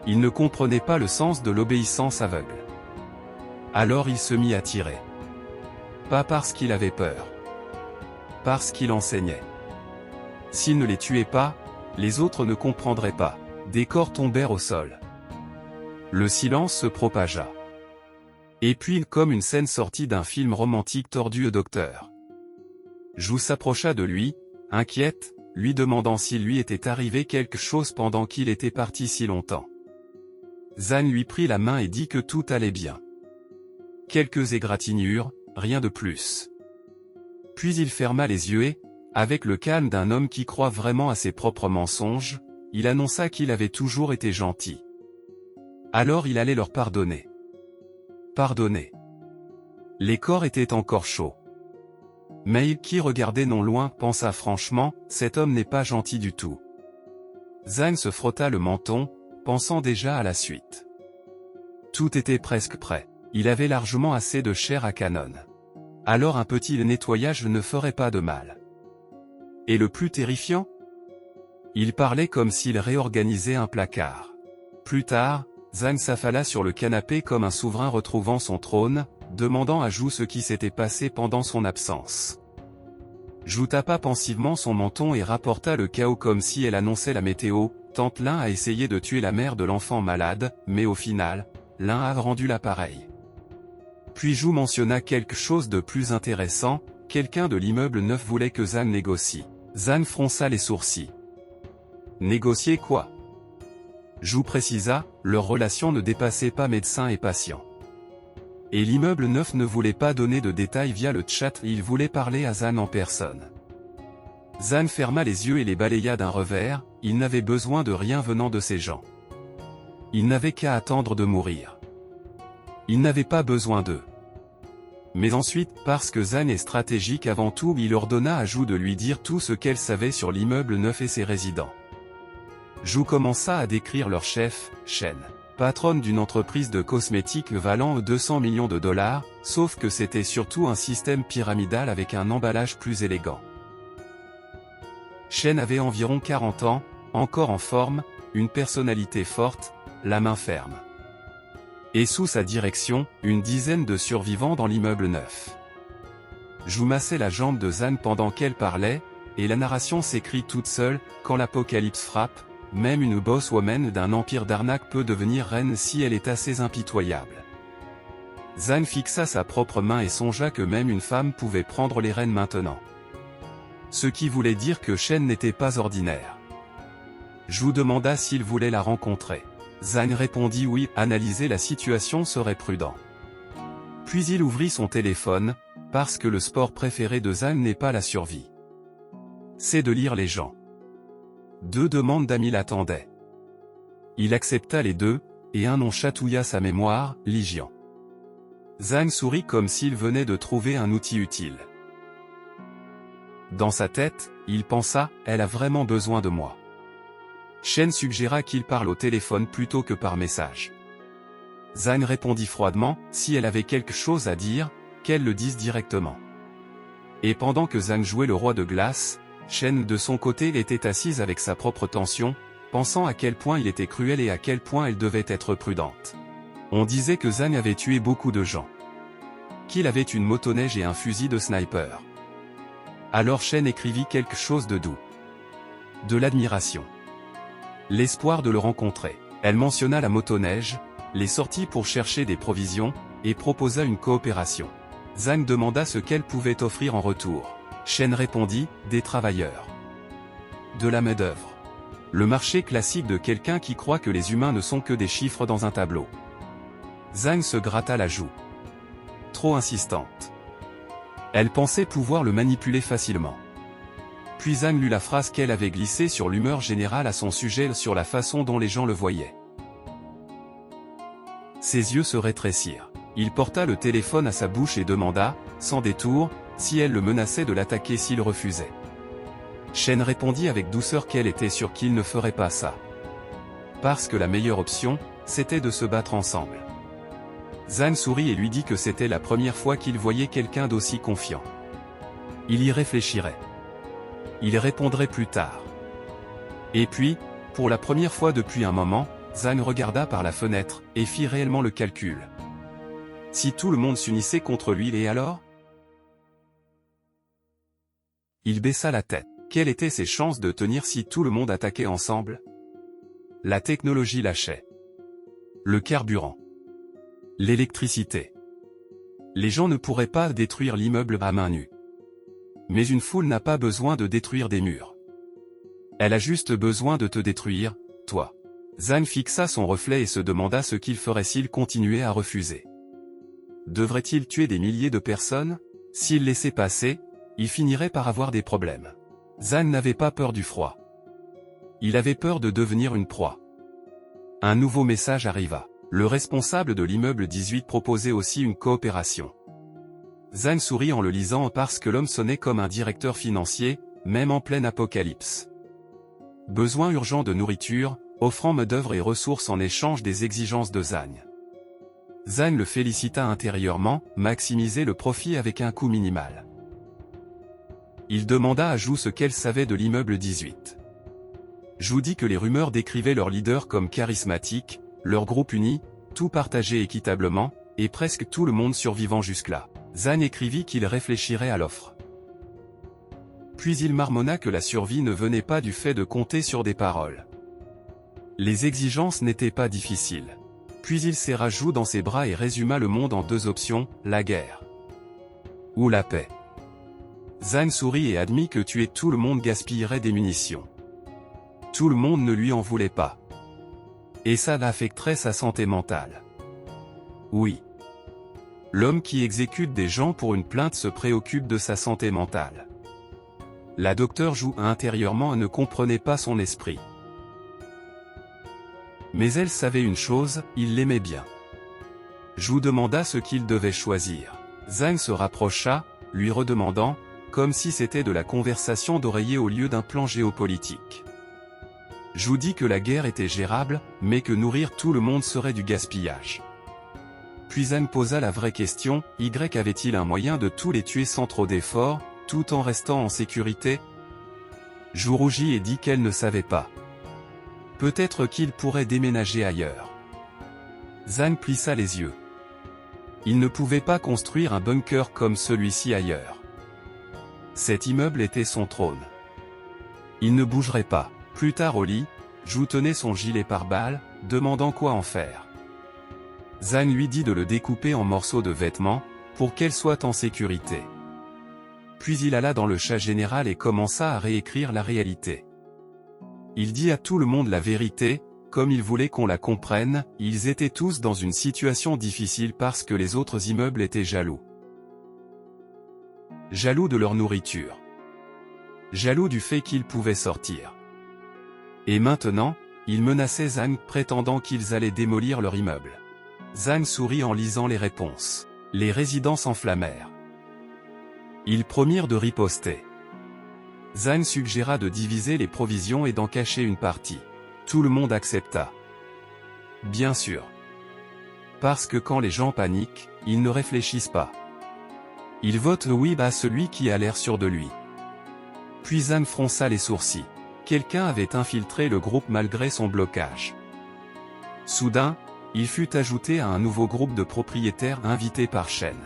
Il ne comprenait pas le sens de l'obéissance aveugle. Alors il se mit à tirer. Pas parce qu'il avait peur. Parce qu'il enseignait. S'il ne les tuait pas, les autres ne comprendraient pas. Des corps tombèrent au sol. Le silence se propagea. Et puis comme une scène sortie d'un film romantique tordu, le docteur Zhou s'approcha de lui, inquiète, lui demandant s'il lui était arrivé quelque chose pendant qu'il était parti si longtemps. Zhang lui prit la main et dit que tout allait bien. Quelques égratignures, rien de plus. Puis il ferma les yeux et, avec le calme d'un homme qui croit vraiment à ses propres mensonges, il annonça qu'il avait toujours été gentil. Alors il allait leur pardonner. Pardonner. Les corps étaient encore chauds. Mais qui regardait non loin pensa franchement, cet homme n'est pas gentil du tout. Zhang se frotta le menton, pensant déjà à la suite. Tout était presque prêt. Il avait largement assez de chair à canon. Alors un petit nettoyage ne ferait pas de mal. Et le plus terrifiant? Il parlait comme s'il réorganisait un placard. Plus tard, Zhang s'affala sur le canapé comme un souverain retrouvant son trône, demandant à Zhou ce qui s'était passé pendant son absence. Zhou tapa pensivement son menton et rapporta le chaos comme si elle annonçait la météo, tant l'un a essayé de tuer la mère de l'enfant malade, mais au final, l'un a rendu l'appareil. Puis Zhou mentionna quelque chose de plus intéressant, quelqu'un de l'immeuble 9 voulait que Zhang négocie. Zhang fronça les sourcils. Négocier quoi? Zhou précisa, leur relation ne dépassait pas médecin et patient. Et l'immeuble 9 ne voulait pas donner de détails via le chat, il voulait parler à Zhang en personne. Zhang ferma les yeux et les balaya d'un revers, il n'avait besoin de rien venant de ces gens. Il n'avait qu'à attendre de mourir. Il n'avait pas besoin d'eux. Mais ensuite, parce que Zhang est stratégique avant tout, il ordonna à Zhu de lui dire tout ce qu'elle savait sur l'immeuble neuf et ses résidents. Zhu commença à décrire leur chef, Shen, patronne d'une entreprise de cosmétiques valant 200 millions de dollars, sauf que c'était surtout un système pyramidal avec un emballage plus élégant. Shen avait environ 40 ans, encore en forme, une personnalité forte, la main ferme. Et sous sa direction, une dizaine de survivants dans l'immeuble neuf. Zhu massait la jambe de Zhang pendant qu'elle parlait, et la narration s'écrit toute seule, quand l'apocalypse frappe, même une boss woman d'un empire d'arnaque peut devenir reine si elle est assez impitoyable. Zhang fixa sa propre main et songea que même une femme pouvait prendre les rênes maintenant. Ce qui voulait dire que Shen n'était pas ordinaire. Zhu demanda s'il voulait la rencontrer. Zhang répondit oui, analyser la situation serait prudent. Puis il ouvrit son téléphone, parce que le sport préféré de Zhang n'est pas la survie. C'est de lire les gens. 2 demandes d'amis l'attendaient. Il accepta les 2, et un nom chatouilla sa mémoire, Lijian. Zhang sourit comme s'il venait de trouver un outil utile. Dans sa tête, il pensa, elle a vraiment besoin de moi. Shen suggéra qu'il parle au téléphone plutôt que par message. Zhang répondit froidement, si elle avait quelque chose à dire, qu'elle le dise directement. Et pendant que Zhang jouait le roi de glace, Shen de son côté était assise avec sa propre tension, pensant à quel point il était cruel et à quel point elle devait être prudente. On disait que Zhang avait tué beaucoup de gens. Qu'il avait une motoneige et un fusil de sniper. Alors Shen écrivit quelque chose de doux. De l'admiration. L'espoir de le rencontrer. Elle mentionna la motoneige, les sorties pour chercher des provisions, et proposa une coopération. Zhang demanda ce qu'elle pouvait offrir en retour. Shen répondit, des travailleurs. De la main-d'œuvre. Le marché classique de quelqu'un qui croit que les humains ne sont que des chiffres dans un tableau. Zhang se gratta la joue. Trop insistante. Elle pensait pouvoir le manipuler facilement. Puis Zhang lut la phrase qu'elle avait glissée sur l'humeur générale à son sujet sur la façon dont les gens le voyaient. Ses yeux se rétrécirent. Il porta le téléphone à sa bouche et demanda, sans détour, si elle le menaçait de l'attaquer s'il refusait. Shen répondit avec douceur qu'elle était sûre qu'il ne ferait pas ça. Parce que la meilleure option, c'était de se battre ensemble. Zhang sourit et lui dit que c'était la première fois qu'il voyait quelqu'un d'aussi confiant. Il y réfléchirait. Il répondrait plus tard. Et puis, pour la première fois depuis un moment, Zhang regarda par la fenêtre, et fit réellement le calcul. Si tout le monde s'unissait contre lui et alors ? Il baissa la tête. Quelles étaient ses chances de tenir si tout le monde attaquait ensemble ? La technologie lâchait. Le carburant. L'électricité. Les gens ne pourraient pas détruire l'immeuble à main nue. Mais une foule n'a pas besoin de détruire des murs. Elle a juste besoin de te détruire, toi. Zhang fixa son reflet et se demanda ce qu'il ferait s'il continuait à refuser. Devrait-il tuer des milliers de personnes ? S'il laissait passer, il finirait par avoir des problèmes. Zhang n'avait pas peur du froid. Il avait peur de devenir une proie. Un nouveau message arriva. Le responsable de l'immeuble 18 proposait aussi une coopération. Zhang sourit en le lisant parce que l'homme sonnait comme un directeur financier, même en pleine apocalypse. Besoin urgent de nourriture, offrant main-d'œuvre et ressources en échange des exigences de Zhang. Zhang le félicita intérieurement, maximiser le profit avec un coût minimal. Il demanda à Zhu ce qu'elle savait de l'immeuble 18. Zhu dit que les rumeurs décrivaient leur leader comme charismatique, leur groupe uni, tout partagé équitablement, et presque tout le monde survivant jusque-là. Zhang écrivit qu'il réfléchirait à l'offre. Puis il marmonna que la survie ne venait pas du fait de compter sur des paroles. Les exigences n'étaient pas difficiles. Puis il serra Zhu dans ses bras et résuma le monde en 2 options, la guerre ou la paix. Zhang sourit et admit que tuer tout le monde gaspillerait des munitions. Tout le monde ne lui en voulait pas. Et ça affecterait sa santé mentale. Oui. L'homme qui exécute des gens pour une plainte se préoccupe de sa santé mentale. La docteure Zhu intérieurement ne comprenait pas son esprit. Mais elle savait une chose, il l'aimait bien. Zhu demanda ce qu'il devait choisir. Zhang se rapprocha, lui redemandant, comme si c'était de la conversation d'oreiller au lieu d'un plan géopolitique. Zhu dit que la guerre était gérable, mais que nourrir tout le monde serait du gaspillage. Puis Zhang posa la vraie question, Y avait-il un moyen de tous les tuer sans trop d'efforts, tout en restant en sécurité? Zhu rougit et dit qu'elle ne savait pas. Peut-être qu'il pourrait déménager ailleurs. Zhang plissa les yeux. Il ne pouvait pas construire un bunker comme celui-ci ailleurs. Cet immeuble était son trône. Il ne bougerait pas. Plus tard au lit, Zhu tenait son gilet pare-balles, demandant quoi en faire. Zhang lui dit de le découper en morceaux de vêtements, pour qu'elle soit en sécurité. Puis il alla dans le chat général et commença à réécrire la réalité. Il dit à tout le monde la vérité, comme il voulait qu'on la comprenne, ils étaient tous dans une situation difficile parce que les autres immeubles étaient jaloux. Jaloux de leur nourriture. Jaloux du fait qu'ils pouvaient sortir. Et maintenant, ils menaçaient Zhang, prétendant qu'ils allaient démolir leur immeuble. Zhang sourit en lisant les réponses. Les résidents s'enflammèrent. Ils promirent de riposter. Zhang suggéra de diviser les provisions et d'en cacher une partie. Tout le monde accepta. Bien sûr. Parce que quand les gens paniquent, ils ne réfléchissent pas. Ils votent oui à celui qui a l'air sûr de lui. Puis Zhang fronça les sourcils. Quelqu'un avait infiltré le groupe malgré son blocage. Soudain, il fut ajouté à un nouveau groupe de propriétaires invités par Shen.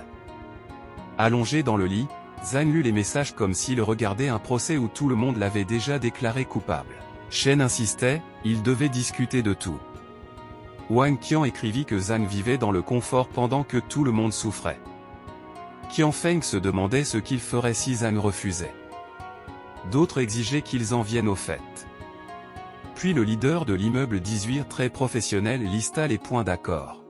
Allongé dans le lit, Zhang lut les messages comme s'il regardait un procès où tout le monde l'avait déjà déclaré coupable. Shen insistait, il devait discuter de tout. Wang Qian écrivit que Zhang vivait dans le confort pendant que tout le monde souffrait. Qian Feng se demandait ce qu'il ferait si Zhang refusait. D'autres exigeaient qu'ils en viennent au fait. Puis le leader de l'immeuble 18 très professionnel lista les points d'accord.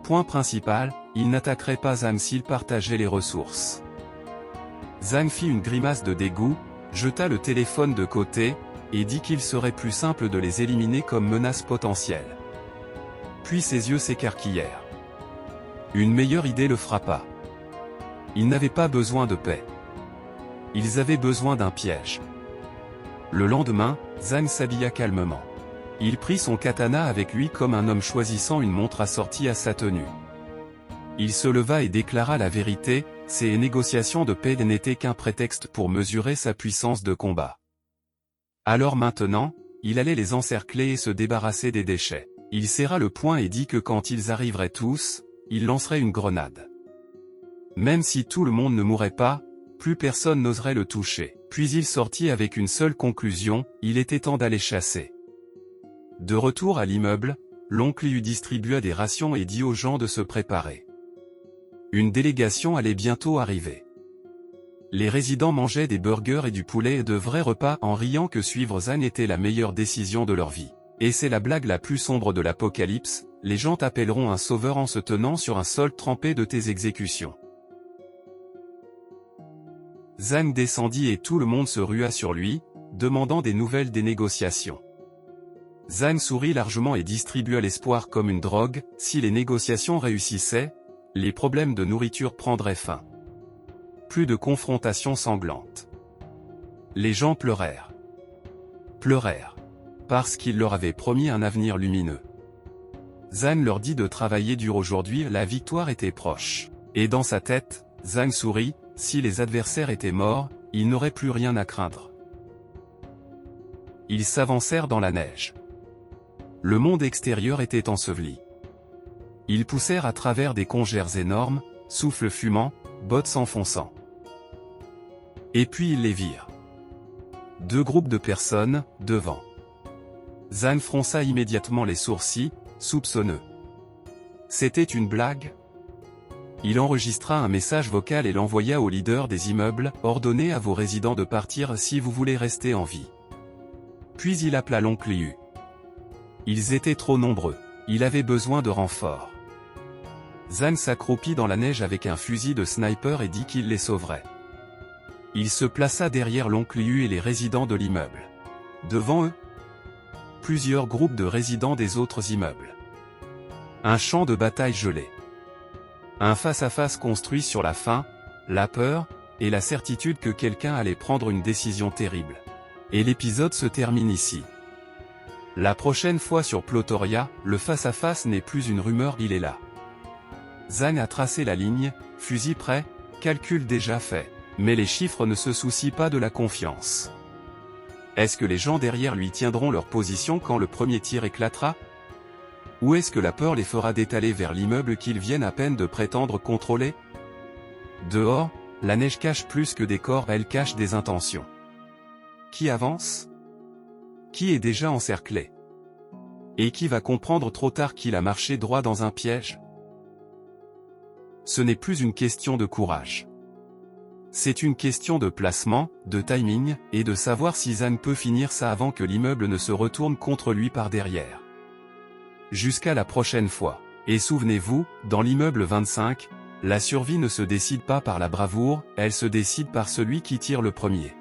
Point principal, il n'attaquerait pas Zhang s'il partageait les ressources. Zhang fit une grimace de dégoût, jeta le téléphone de côté, et dit qu'il serait plus simple de les éliminer comme menace potentielle. Puis ses yeux s'écarquillèrent. Une meilleure idée le frappa. Ils n'avaient pas besoin de paix. Ils avaient besoin d'un piège. Le lendemain, Zhang s'habilla calmement. Il prit son katana avec lui comme un homme choisissant une montre assortie à sa tenue. Il se leva et déclara la vérité, ces négociations de paix n'étaient qu'un prétexte pour mesurer sa puissance de combat. Alors maintenant, il allait les encercler et se débarrasser des déchets. Il serra le poing et dit que quand ils arriveraient tous, il lancerait une grenade. Même si tout le monde ne mourrait pas, plus personne n'oserait le toucher. Puis il sortit avec une seule conclusion, il était temps d'aller chasser. De retour à l'immeuble, l'oncle lui distribua des rations et dit aux gens de se préparer. Une délégation allait bientôt arriver. Les résidents mangeaient des burgers et du poulet et de vrais repas en riant que suivre Zhang était la meilleure décision de leur vie. Et c'est la blague la plus sombre de l'apocalypse, les gens t'appelleront un sauveur en se tenant sur un sol trempé de tes exécutions. Zhang descendit et tout le monde se rua sur lui, demandant des nouvelles des négociations. Zhang sourit largement et distribua l'espoir comme une drogue, si les négociations réussissaient, les problèmes de nourriture prendraient fin. Plus de confrontations sanglantes. Les gens pleurèrent. Pleurèrent. Parce qu'il leur avait promis un avenir lumineux. Zhang leur dit de travailler dur aujourd'hui, la victoire était proche. Et dans sa tête, Zhang sourit, si les adversaires étaient morts, il n'aurait plus rien à craindre. Ils s'avancèrent dans la neige. Le monde extérieur était enseveli. Ils poussèrent à travers des congères énormes, souffles fumants, bottes s'enfonçant. Et puis ils les virent. Deux groupes de personnes, devant. Zhang fronça immédiatement les sourcils, soupçonneux. C'était une blague ? Il enregistra un message vocal et l'envoya au leader des immeubles, ordonnez à vos résidents de partir si vous voulez rester en vie. Puis il appela l'oncle Yu. Ils étaient trop nombreux. Il avait besoin de renforts. Zhang s'accroupit dans la neige avec un fusil de sniper et dit qu'il les sauverait. Il se plaça derrière l'oncle Yu et les résidents de l'immeuble. Devant eux, plusieurs groupes de résidents des autres immeubles. Un champ de bataille gelé. Un face-à-face construit sur la faim, la peur, et la certitude que quelqu'un allait prendre une décision terrible. Et l'épisode se termine ici. La prochaine fois sur Plotoria, le face-à-face n'est plus une rumeur, il est là. Zhang a tracé la ligne, fusil prêt, calcul déjà fait. Mais les chiffres ne se soucient pas de la confiance. Est-ce que les gens derrière lui tiendront leur position quand le premier tir éclatera? Ou est-ce que la peur les fera détaler vers l'immeuble qu'ils viennent à peine de prétendre contrôler? Dehors, la neige cache plus que des corps, elle cache des intentions. Qui avance? Qui est déjà encerclé? Et qui va comprendre trop tard qu'il a marché droit dans un piège? Ce n'est plus une question de courage. C'est une question de placement, de timing, et de savoir si Zhang peut finir ça avant que l'immeuble ne se retourne contre lui par derrière. Jusqu'à la prochaine fois. Et souvenez-vous, dans l'immeuble 25, la survie ne se décide pas par la bravoure, elle se décide par celui qui tire le premier.